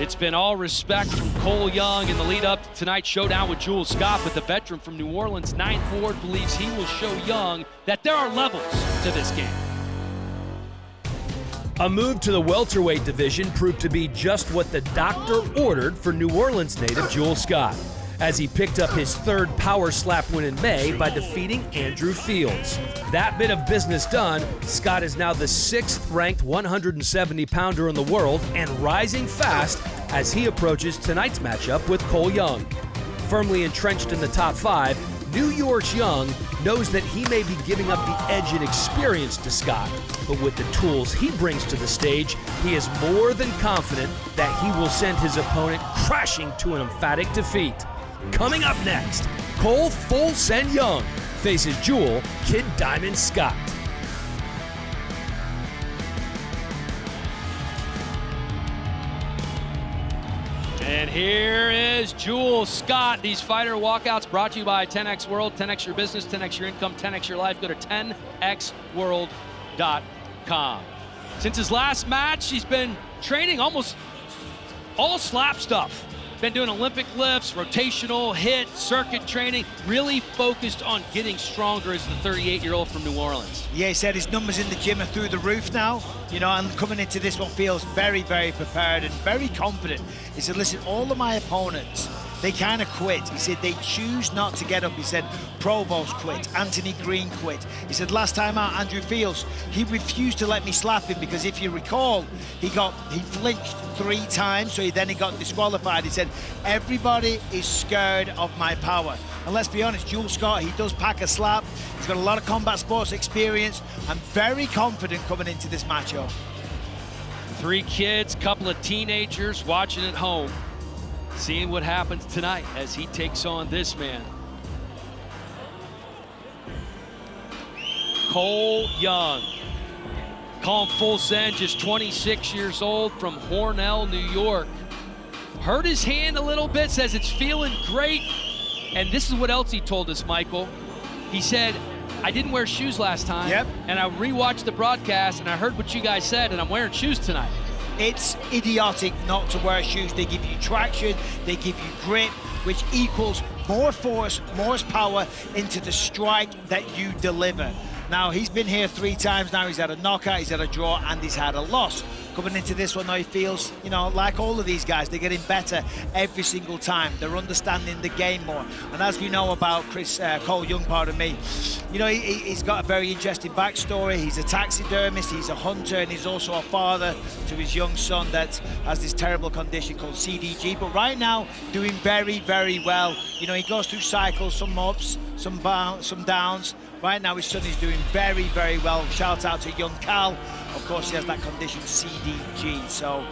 It's been all respect from Cole Young in the lead up to tonight's showdown with Jules Scott, but the veteran from New Orleans, Ninth Ward, believes he will show Young that there are levels to this game. A move to the welterweight division proved to be just what the doctor ordered for New Orleans native Jules Scott, as he picked up his third power slap win in May by defeating Andrew Fields. That bit of business done, Scott is now the 6th-ranked 170-pounder in the world and rising fast as he approaches tonight's matchup with Cole Young. Firmly entrenched in the top 5, New York's Young knows that he may be giving up the edge in experience to Scott, but with the tools he brings to the stage, he is more than confident that he will send his opponent crashing to an emphatic defeat. Coming up next, Cole Full Send Young faces Jewel Kid Diamond Scott. And here is Jules Scott. These fighter walkouts brought to you by 10X World. 10X your business, 10X your income, 10X your life. Go to 10xworld.com. Since his last match, he's been training almost all slap stuff. Been doing Olympic lifts, rotational, hit, circuit training, really focused on getting stronger as the 38-year-old from New Orleans. Yeah, he said his numbers in the gym are through the roof now, you know, and coming into this one feels very, very prepared and very confident. He said, listen, all of my opponents, they kind of quit. He said they choose not to get up. He said Provost quit, Anthony Green quit. He said last time out, Andrew Fields, he refused to let me slap him because if you recall, he flinched 3 times, so he got disqualified. He said, everybody is scared of my power. And let's be honest, Jules Scott, he does pack a slap. He's got a lot of combat sports experience. I'm very confident coming into this matchup. 3 kids, couple of teenagers watching at home, seeing what happens tonight as he takes on this man. Cole Young. Call him Full Send, just 26 years old from Hornell, New York. Hurt his hand a little bit, says it's feeling great. And this is what else he told us, Michael. He said, I didn't wear shoes last time. Yep. And I rewatched the broadcast and I heard what you guys said and I'm wearing shoes tonight. It's idiotic not to wear shoes. They give you traction, they give you grip, which equals more force, more power into the strike that you deliver. Now, he's been here 3 times now. He's had a knockout, he's had a draw, and he's had a loss. Coming into this one now, he feels, you know, like all of these guys, they're getting better every single time. They're understanding the game more. And as we know about Cole Young, pardon me, you know, he's got a very interesting backstory. He's a taxidermist, he's a hunter, and he's also a father to his young son that has this terrible condition called CDG. But right now, doing very, very well. You know, he goes through cycles, some ups, some downs. Right now, his son is doing very, very well. Shout out to young Cal. Of course, he has that condition, CDG. So,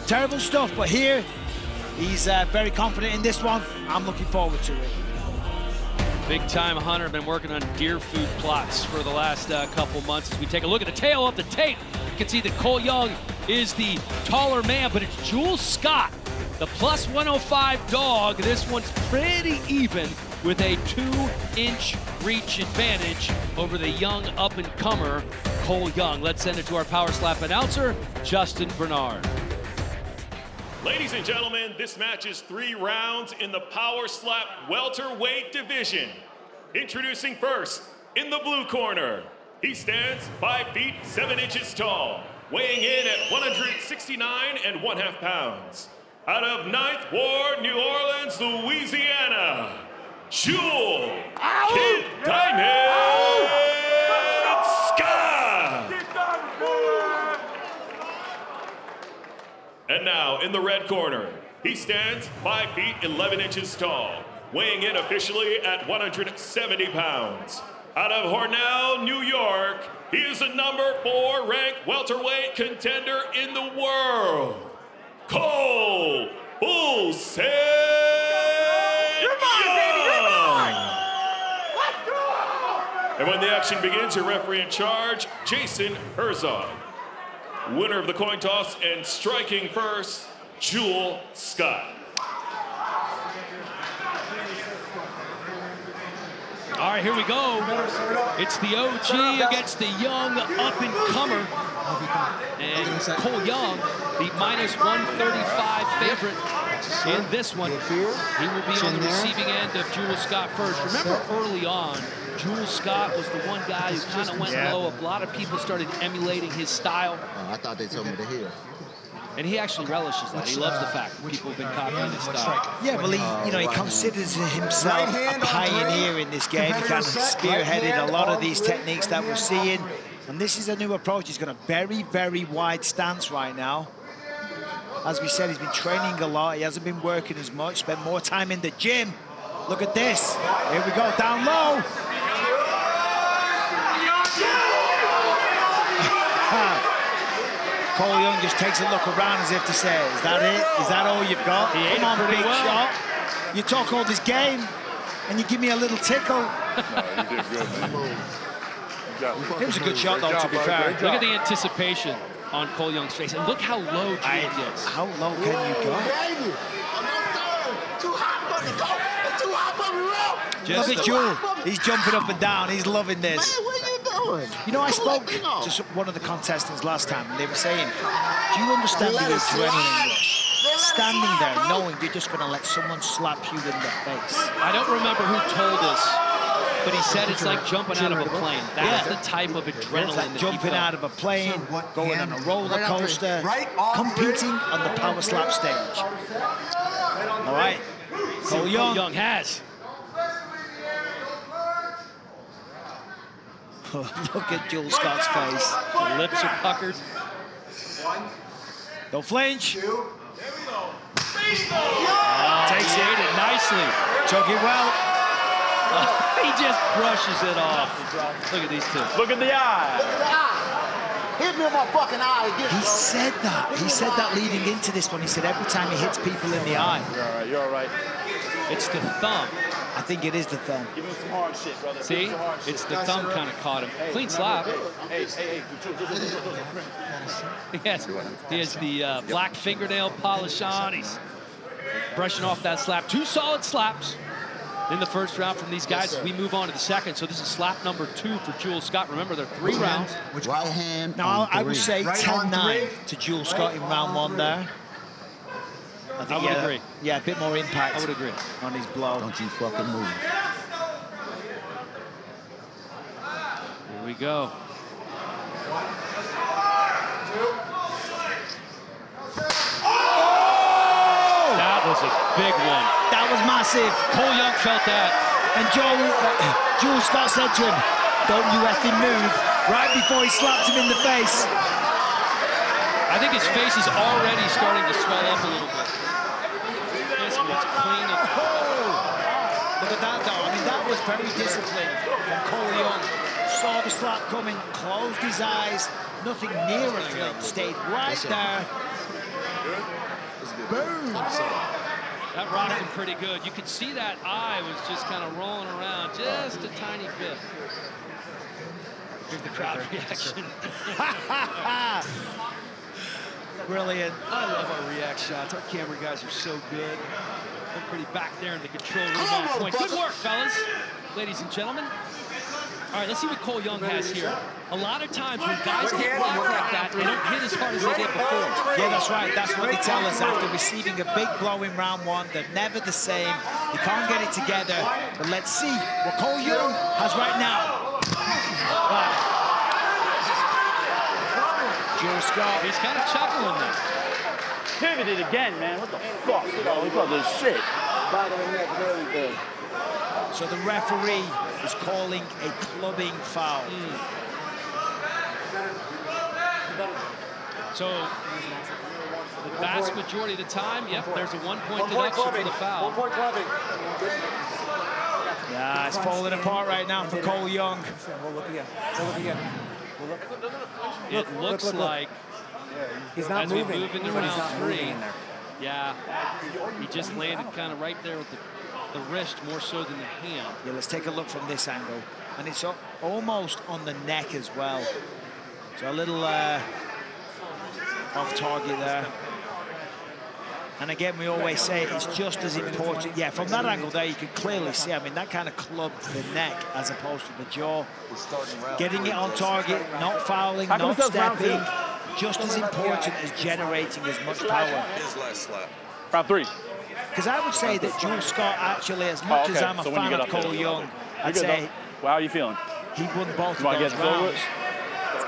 terrible stuff. But here, he's very confident in this one. I'm looking forward to it. Big-time hunter, been working on deer food plots for the last couple months. As we take a look at the tail of the tape, you can see that Cole Young is the taller man, but it's Jules Scott, the plus 105 dog. This one's pretty even with a 2-inch reach advantage over the young up-and-comer Cole Young. Let's send it to our Power Slap announcer, Justin Bernard. Ladies and gentlemen, this match is 3 rounds in the Power Slap welterweight division. Introducing first, in the blue corner, he stands 5 feet 7 inches tall, weighing in at 169.5 pounds. Out of 9th Ward, New Orleans, Louisiana, Jewel Kid Diamond Scott. And now in the red corner, he stands 5 feet 11 inches tall, weighing in officially at 170 pounds. Out of Hornell, New York, he is the number 4 ranked welterweight contender in the world, Cole Full Send Young. And when the action begins, your referee in charge, Jason Herzog. Winner of the coin toss and striking first, Jules Scott. All right, here we go. It's the OG against the young up-and-comer. And Cole Young, the -135 favorite in this one. He will be on the receiving end of Jules Scott first. Remember early on, Jules Scott was the one guy who kind of went low. A lot of people started emulating his style. I thought they told me to hear. And he actually relishes that. He loves the fact that people have been copying his style. Yeah, well, he considers himself a pioneer in this game. He kind of spearheaded a lot of these techniques that we're seeing. And this is a new approach. He's got a very, very wide stance right now. As we said, he's been training a lot. He hasn't been working as much, spent more time in the gym. Look at this. Here we go, down low. Cole Young just takes a look around as if to say, is that it? Is that all you've got? Come on, big shot. You talk all this game, and you give me a little tickle. No, you did good, man. It was a good shot, though, to be fair. Look at the anticipation on Cole Young's face, and look how low Jewel gets. How low can you go? Look at Jewel. He's jumping up and down. He's loving this. You know, I spoke to one of the contestants last time, and they were saying, do you understand the adrenaline rush? Standing there knowing you're just going to let someone slap you in the face. I don't remember who told us, but he said it's like jumping out of a plane. That's the type of adrenaline that jumping out of a plane, going on a roller coaster, competing on the power slap stage. All right, Cole Young has. Look at Jules Scott's face. The lips are puckered. Don't flinch. Takes it nicely. Took it well. He just brushes it off. Look at these two. Look at the eye. Hit me in my fucking eye. He said that. He said that leading into this one. He said every time he hits people in the eye. You're all right. You're all right. It's the thumb. I think it is the thumb. Give him some hard shit, brother. See? It's the thumb kind of caught him. Clean slap. Hey. Yes. He has the black fingernail polish on. He's brushing off that slap. 2 solid slaps in the first round from these guys as we move on to the second. So this is slap number 2 for Jules Scott. Remember, they're 3 rounds. Right hand. Now, I would say 10-9 to Jules Scott in round 1 there. I would agree. Yeah, a bit more impact. I would agree. On his blow. Don't you fucking move. Here we go. That was a big one. That was massive. Cole Young felt that. And Jules Scott said to him, don't you effing move, right before he slapped him in the face. I think his face is already starting to swell up a little bit. This was clean. Look at that, though. I mean, that was very disciplined from Cole Young. Saw the slap coming, closed his eyes, nothing near a flinch, stayed right there. Boom. That rocked him pretty good. You could see that eye was just kind of rolling around just a tiny bit. Here's the crowd reaction. Brilliant. I love our react shots. Our camera guys are so good. Everybody back there in the control room on point. Good work, fellas, ladies and gentlemen. All right, let's see what Cole Young has here. A lot of times when guys get rocked like that, they don't hit as hard as they did before. Yeah, that's right. That's what they tell us after receiving a big blow in round 1. They're never the same. You can't get it together. But let's see what Cole Young has right now. Jules Scott. He's kind of chuckling there. Pivoted again, man. What the fuck? We call this shit. So the referee is calling a clubbing foul. So the vast majority of the time, yep, there's a 1-point deduction for the foul. 1 point clubbing. Yeah, it's falling apart right now for Cole Young. It looks like he's not as moving. we move into round 3, yeah, he just landed kind of right there with the wrist more so than the hand. Yeah, let's take a look from this angle. And it's almost on the neck as well. So a little off target there. And again, we always say it's just as important. Yeah, from that angle there, you can clearly see, I mean, that kind of clubbed the neck as opposed to the jaw. Getting it on target, not fouling, not stepping, just as important as generating as much power. Round 3. Because I would say that Jules Scott actually, as much as I'm a fan of Cole Young, I'd say... Well, how are you feeling? He won both of those rounds.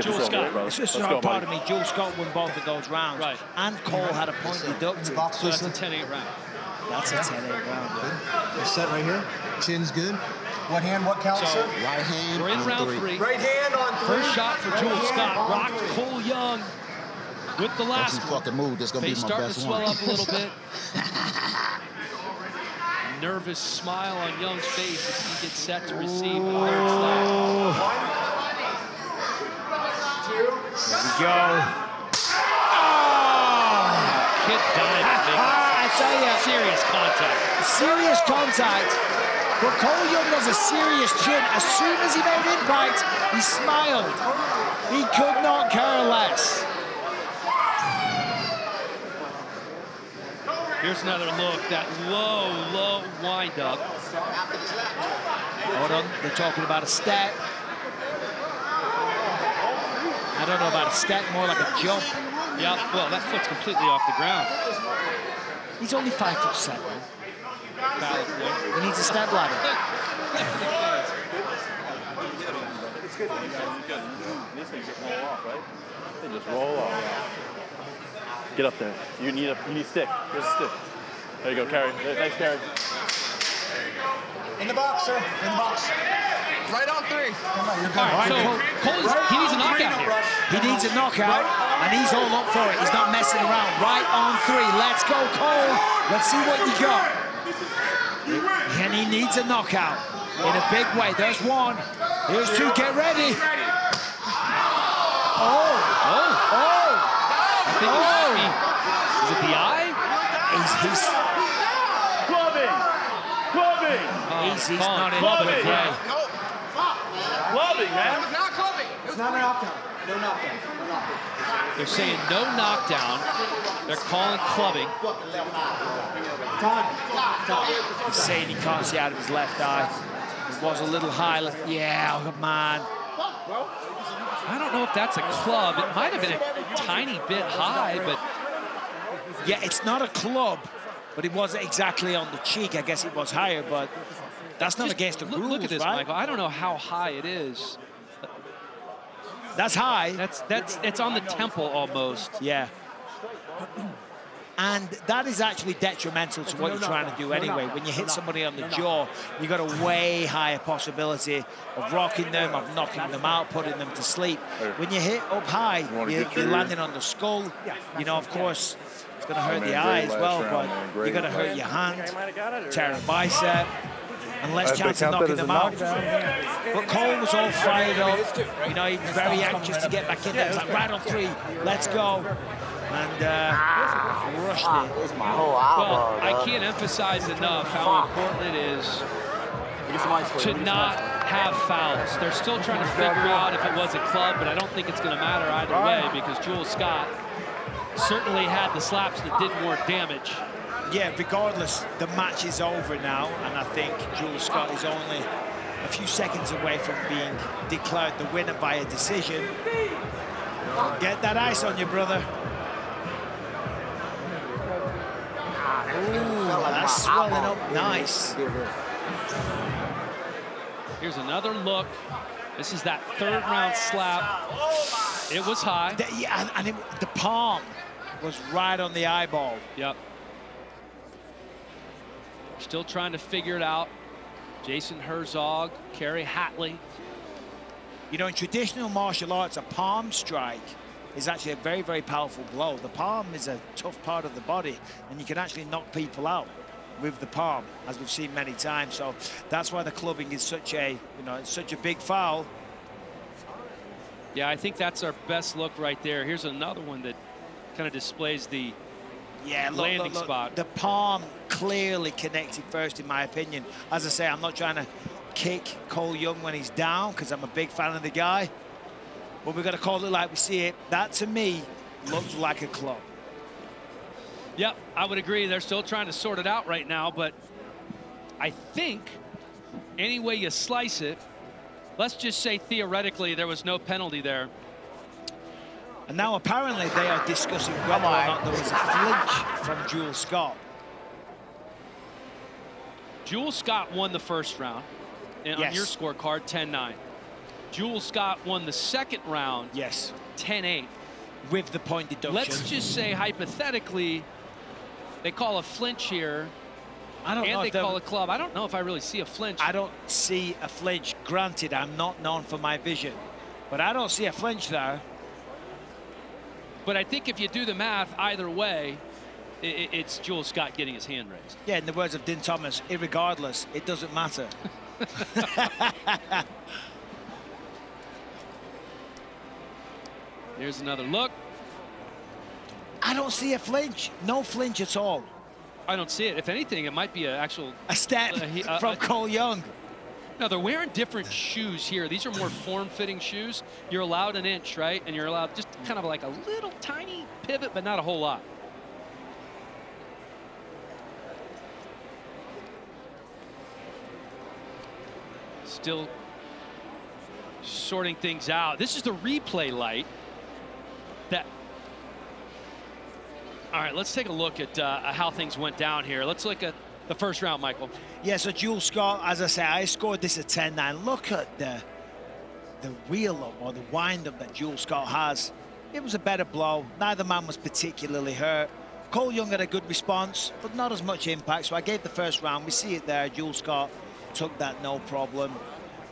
Jules Scott. It's just pardon me. Jules Scott won both of those rounds. Right. And Cole had a point deducted. So that's a 10-8 round. That's a 10-8 round. You're set right here. Chin's good. What hand, what count, sir? Right hand. We're in on round 3. 3. Right hand on 3. First shot for Jules Scott. Rocked Cole Young with the last That's his one. fucking move. That's gonna Face be my starting to best swell one. up a little bit. Nervous smile on Young's face as he gets set to receive the third slap. 1, 2, Here we go. Kid died to make I tell you, serious contact. serious contact. But Cole Young has a serious chin. As soon as he made impact, he smiled. He could not care less. Here's another look, that low wind-up. Hold on, they're talking about a step. I don't know about a step, more like a jump. Yeah, well, that foot's completely off the ground. He's only 5'7". Valid point. He needs a step ladder. It's good. These things just roll off, right? They just roll off. Get up there. You need a stick. Here's a stick. There you go, Carrie. Thanks, Carrie. in the box, sir. In the box. Right on 3. Come on, you're good. All right, so Cole, he needs a knockout here. He needs a knockout, and he's all up for it. He's not messing around. Right on 3. Let's go, Cole. Let's see what you got. And he needs a knockout in a big way. There's 1. Here's 2. Get ready. Oh. I think it might be, is it the eye? He's Clubbing! Clubbing! he's not in clubbing. the way. Clubbing, man! It's not a knockdown. No knockdown. No knockdown. They're saying no knockdown. They're calling clubbing. Time. He's saying he can't see out of his left eye. It was a little high. Yeah, oh, man. I don't know if that's a club. It might have been a tiny bit high, but Yeah, it's not a club, but it wasn't exactly on the cheek. I guess it was higher, but that's not against the rules, look at this, right? Michael. I don't know how high it is. That's high. It's on the temple almost. Yeah. And that is actually detrimental to what you're trying to do anyway. When you hit somebody on the jaw, you've got a way higher possibility of rocking them, of knocking them out, putting them to sleep. When you hit up high, you're landing on the skull. You know, of course, it's going to hurt the eye as well, but you're going to hurt your hand, tear a bicep, and less chance of knocking them out. But Cole was all fired up. You know, he was very anxious to get back in there. It was like, right on 3, let's go. And rushed it. Well, I can't emphasize enough how important it is to not have fouls. They're still trying to figure out if it was a club, but I don't think it's going to matter either way because Jules Scott certainly had the slaps that did more damage. Yeah, regardless, the match is over now, and I think Jules Scott is only a few seconds away from being declared the winner by a decision. Get that ice on you, brother. Ooh, that's swelling up nice. Here's another look. This is that 3rd round slap. It was high. Yeah, and the palm was right on the eyeball. Yep. Still trying to figure it out. Jason Herzog, Kerry Hatley. You know, in traditional martial arts, a palm strike is actually a very, very powerful blow. The palm is a tough part of the body, and you can actually knock people out with the palm, as we've seen many times. So that's why the clubbing is such a, it's such a big foul. Yeah, I think that's our best look right there. Here's another one that kind of displays the landing spot. The palm clearly connected first, in my opinion. As I say, I'm not trying to kick Cole Young when he's down, because I'm a big fan of the guy. But we've got to call it like we see it. That, to me, looks like a club. Yep, I would agree. They're still trying to sort it out right now, but I think any way you slice it, let's just say theoretically there was no penalty there. And now apparently they are discussing whether or not there was a flinch from Jules Scott. Jules Scott won the first round, and on your scorecard, 10-9. Jules Scott won the second round, 10-8. With the point deduction. Let's just say, hypothetically, they call a flinch here, and they call a club. I don't know if I really see a flinch. I don't see a flinch. Granted, I'm not known for my vision, but I don't see a flinch there. But I think if you do the math, either way, it's Jules Scott getting his hand raised. Yeah, in the words of Din Thomas, irregardless, it doesn't matter. Here's another look. I don't see a flinch. No flinch at all. I don't see it. If anything, it might be a step from Cole Young. No, they're wearing different shoes here. These are more form-fitting shoes. You're allowed an inch, right? And you're allowed just kind of like a little tiny pivot, but not a whole lot. Still sorting things out. This is the replay light. All right, let's take a look at how things went down here. Let's look at the first round, Michael. Yeah, so Jules Scott, as I say, I scored this at 10-9. Look at the wheel-up or the wind-up that Jules Scott has. It was a better blow. Neither man was particularly hurt. Cole Young had a good response, but not as much impact. So I gave the first round. We see it there. Jules Scott took that no problem.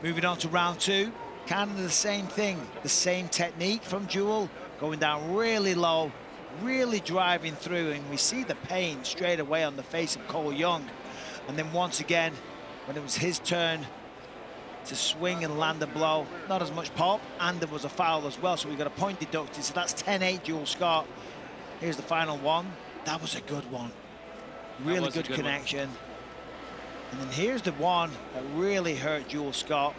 Moving on to round two, kind of the same thing. The same technique from Jewel, going down really low, really driving through, and we see the pain straight away on the face of Cole Young. And then once again, when it was his turn to swing and land a blow, not as much pop, and there was a foul as well, so we got a point deducted. So that's 10-8 Jules Scott. Here's the final one. That was a good one. Really good connection. And then here's the one that really hurt Jules Scott,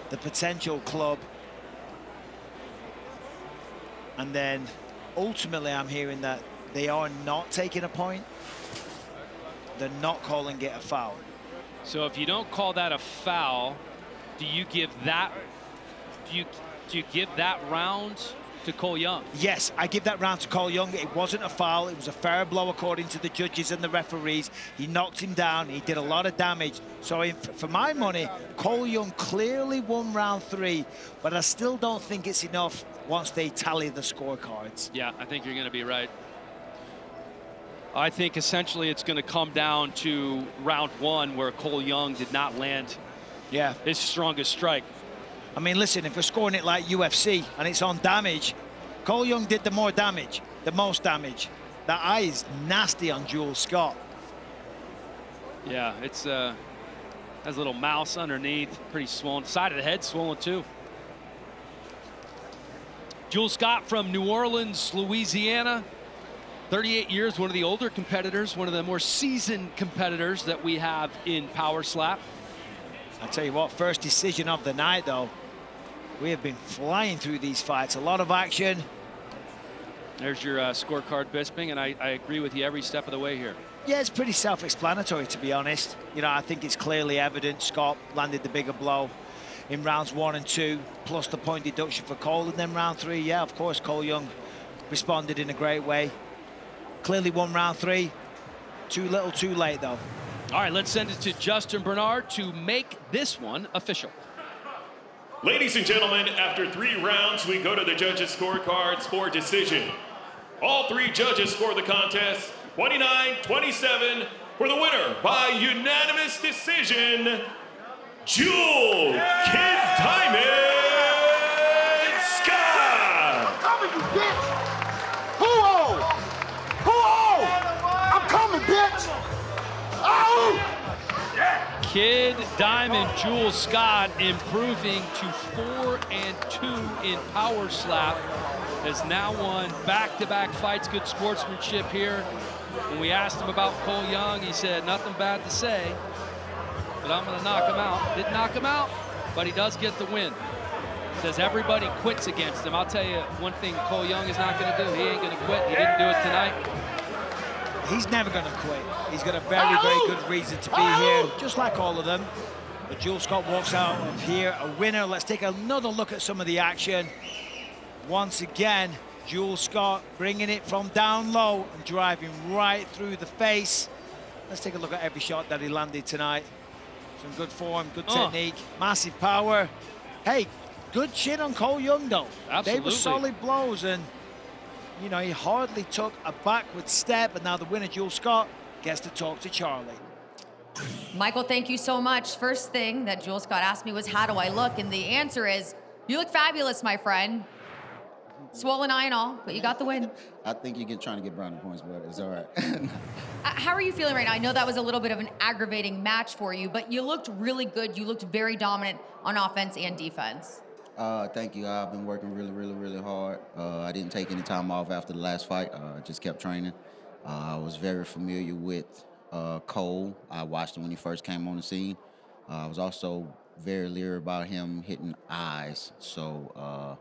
the potential club. And then ultimately I'm hearing that they are not taking a point. They're not calling it a foul. So if you don't call that a foul, do you give that do you give that round to Cole Young? Yes, I give that round to Cole Young. It wasn't a foul. It was a fair blow according to the judges and the referees. He knocked him down. He did a lot of damage. So for my money, Cole Young clearly won round three, but I still don't think it's enough once they tally the scorecards. Yeah, I think you're going to be right. I think essentially it's going to come down to round one where Cole Young did not land his strongest strike. I mean, listen, if we're scoring it like UFC and it's on damage, Cole Young did the more damage, the most damage. That eye is nasty on Jules Scott. Yeah, it's has a little mouse underneath, pretty swollen. Side of the head swollen too. Jules Scott from New Orleans, Louisiana. 38 years, one of the older competitors, one of the more seasoned competitors that we have in Power Slap. I'll tell you what, first decision of the night, though. We have been flying through these fights. A lot of action. There's your scorecard, Bisping, and I agree with you every step of the way here. Yeah, it's pretty self-explanatory, to be honest. You know, I think it's clearly evident Scott landed the bigger blow in rounds 1 and 2, plus the point deduction for Cole. And then round 3, yeah, of course, Cole Young responded in a great way. Clearly won round 3. Too little, too late, though. All right, let's send it to Justin Bernard to make this one official. Ladies and gentlemen, after 3 rounds, we go to the judges' scorecards for decision. All 3 judges score the contest 29-27 for the winner by unanimous decision, Jules Kid Diamond Scott. Coming, you bitch! I'm coming, bitch! Oh! Kid Diamond Jules Scott improving to 4-2 in Power Slap. Has now won back-to-back fights. Good sportsmanship here. When we asked him about Cole Young, he said nothing bad to say, but I'm going to knock him out. Didn't knock him out, but he does get the win. Says everybody quits against him. I'll tell you one thing Cole Young is not going to do. He ain't going to quit. He didn't do it tonight. he's never going to quit. He's got a very, very good reason to be here, just like all of them. But Jules Scott walks out of here a winner. Let's take another look at some of the action. Once again, Jules Scott bringing it from down low and driving right through the face. Let's take a look at every shot that he landed tonight. Some good form, good technique, massive power. Hey, good chin on Cole Young, though. Absolutely. They were solid blows, and, you know, he hardly took a backward step, and now the winner, Jules Scott, gets to talk to Charlie. Michael, thank you so much. First thing that Jules Scott asked me was, how do I look? And the answer is, you look fabulous, my friend. Swollen eye and all, but you got the win. I think you're trying to get brownie points, but it's all right. How are you feeling right now? I know that was a little bit of an aggravating match for you, but you looked really good. You looked very dominant on offense and defense. Thank you. I've been working really hard. I didn't take any time off after the last fight. I just kept training. I was very familiar with Cole. I watched him when he first came on the scene. I was also very leery about him hitting eyes. So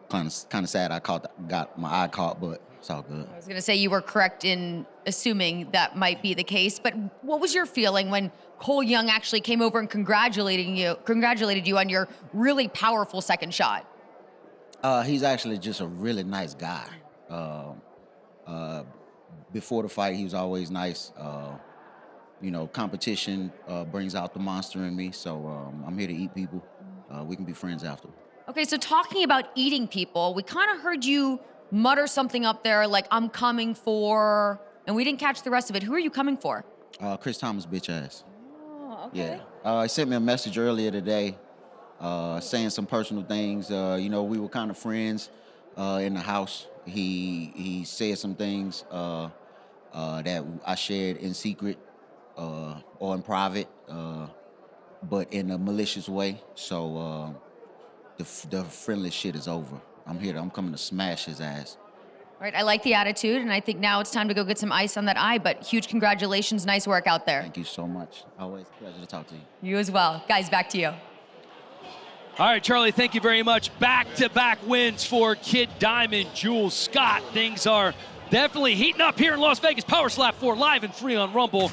kind of sad I got my eye caught, but it's all good. I was going to say you were correct in assuming that might be the case, but what was your feeling when Cole Young actually came over and congratulated you on your really powerful second shot? He's actually just a really nice guy. Before the fight, he was always nice. You know, competition brings out the monster in me, so I'm here to eat people. We can be friends after. Okay, so talking about eating people, we kind of heard you mutter something up there like, I'm coming for, and we didn't catch the rest of it. Who are you coming for? Chris Thomas, bitch ass. Oh, okay. Yeah. He sent me a message earlier today saying some personal things. You know, we were kind of friends in the house. He said some things that I shared in secret or in private, but in a malicious way. So the friendly shit is over. I'm coming to smash his ass. All right, I like the attitude, and I think now it's time to go get some ice on that eye, but huge congratulations. Nice work out there. Thank you so much. Always a pleasure to talk to you. You as well. Guys, back to you. All right, Charlie, thank you very much. Back-to-back wins for Kid Diamond, Jules Scott. Things are definitely heating up here in Las Vegas. Power Slap 4 live and free on Rumble.